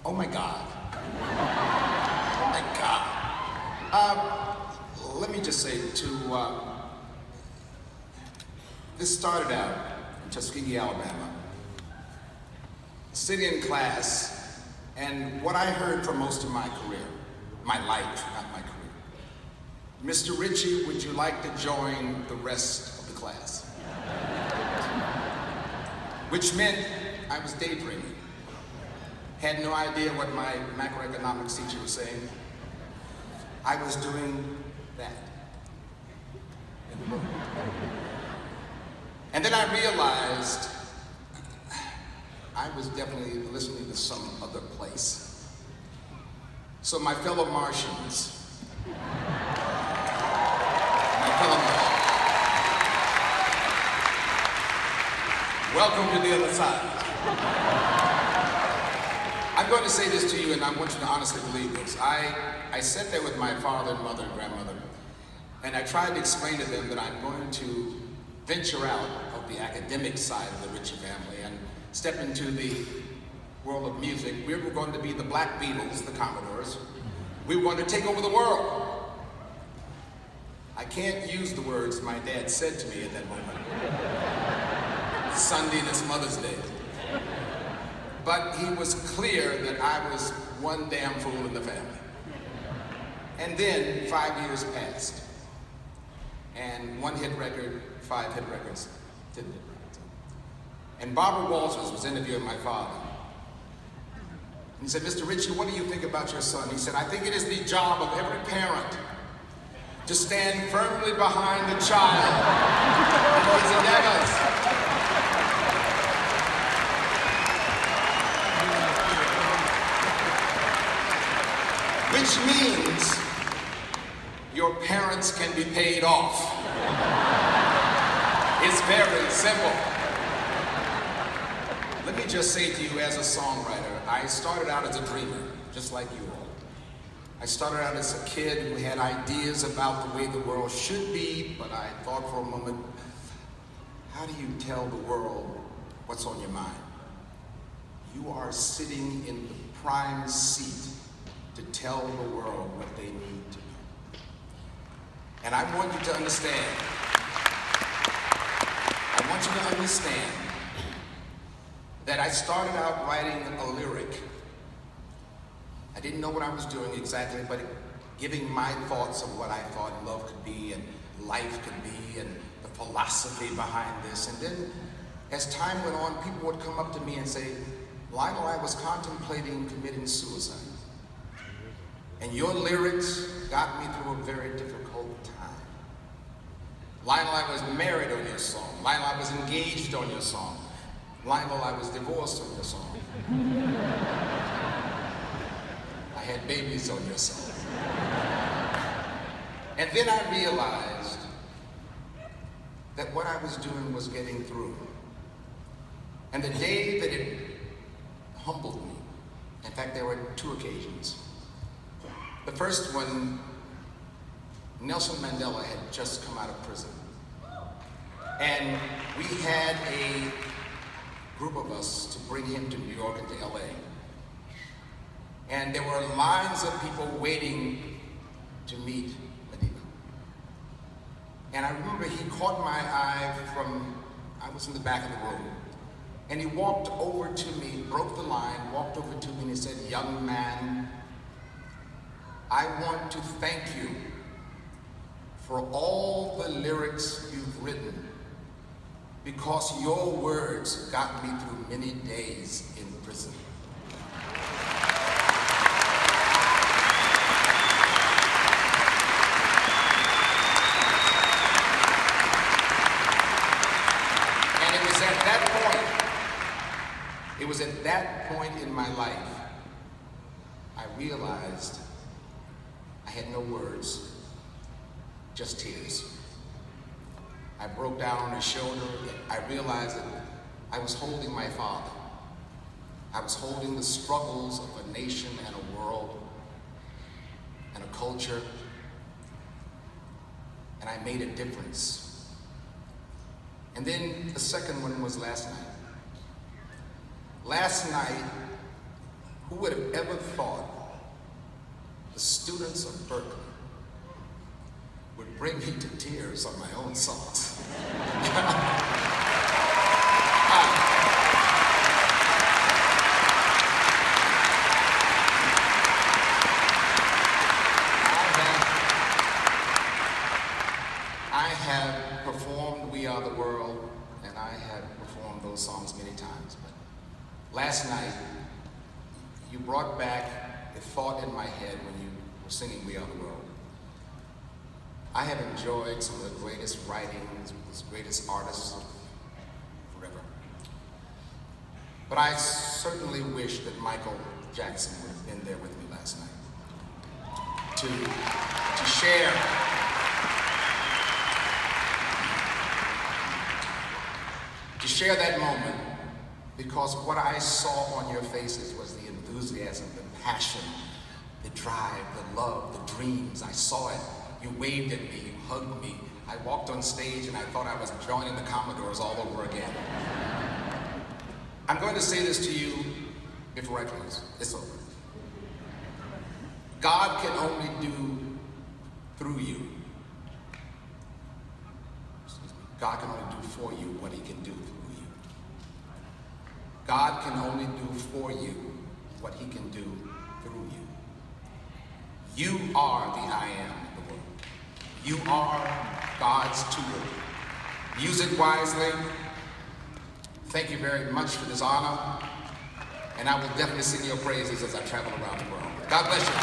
Oh my God. Oh my God. Let me just say this started out in Tuskegee, Alabama. Sitting in class, and what I heard for most of my career, my life, not my career. Mr. Richie, would you like to join the rest of the class? Which meant I was daydreaming. Had no idea what my macroeconomics teacher was saying. I was doing that in the room. And then I realized I was definitely listening to some other place. So my fellow Martians, welcome to the other side. I'm going to say this to you, and I want you to honestly believe this. I sat there with my father, mother, and grandmother, and I tried to explain to them that I'm going to venture out of the academic side of the Richie family and step into the world of music. We were going to be the Black Beatles, the Commodores. We were going to take over the world. I can't use the words my dad said to me at that moment. Sunday and it's Mother's Day. But he was clear that I was one damn fool in the family. And then 5 years passed. And 1 hit record, 5 hit records, 10 hit records. And Barbara Walters was interviewing my father. He said, Mr. Richie, what do you think about your son? He said, I think it is the job of every parent to stand firmly behind the child in his endeavors. Which means your parents can be paid off. It's very simple. Let me just say to you as a songwriter, I started out as a dreamer, just like you all. I started out as a kid who had ideas about the way the world should be, but I thought for a moment, how do you tell the world what's on your mind? You are sitting in the prime seat to tell the world what they need to know. And I want you to understand, that I started out writing a lyric. I didn't know what I was doing exactly, but giving my thoughts of what I thought love could be and life could be and the philosophy behind this. And then as time went on, people would come up to me and say, Lionel, I was contemplating committing suicide. And your lyrics got me through a very difficult time. Lionel, I was married on your song. Lionel, I was engaged on your song. Lionel, I was divorced on your song. I had babies on your song. And then I realized that what I was doing was getting through. And the day that it humbled me, in fact, there were 2 occasions. The first one, Nelson Mandela had just come out of prison. And we had a group of us to bring him to New York and to LA. And there were lines of people waiting to meet Medina. And I remember he caught my eye I was in the back of the room. And he walked over to me, broke the line, walked over to me and he said, young man, I want to thank you for all the lyrics you've written because your words got me through many days in prison. And it was at that point in my life, I realized I had no words, just tears. I broke down on his shoulder. I realized that I was holding my father. I was holding the struggles of a nation and a world and a culture. And I made a difference. And then the second one was last night. Last night, who would have ever thought the students of Berklee would bring me to tears on my own songs? I have performed We Are the World, and I have performed those songs many times, but last night, you brought back a thought in my head when you were singing We Are the World. I have enjoyed some of the greatest writings, the greatest artists of forever. But I certainly wish that Michael Jackson would have been there with me last night to share that moment, because what I saw on your faces was the enthusiasm, the passion, the drive, the love, the dreams. I saw it. You waved at me, you hugged me. I walked on stage and I thought I was joining the Commodores all over again. I'm going to say this to you before I close. It's over. God can only do through you. God can only do for you what he can do through you. God can only do for you what he can do through you. You are the I am of the world. You are God's tool. Use it wisely. Thank you very much for this honor, and I will definitely sing your praises as I travel around the world. God bless you.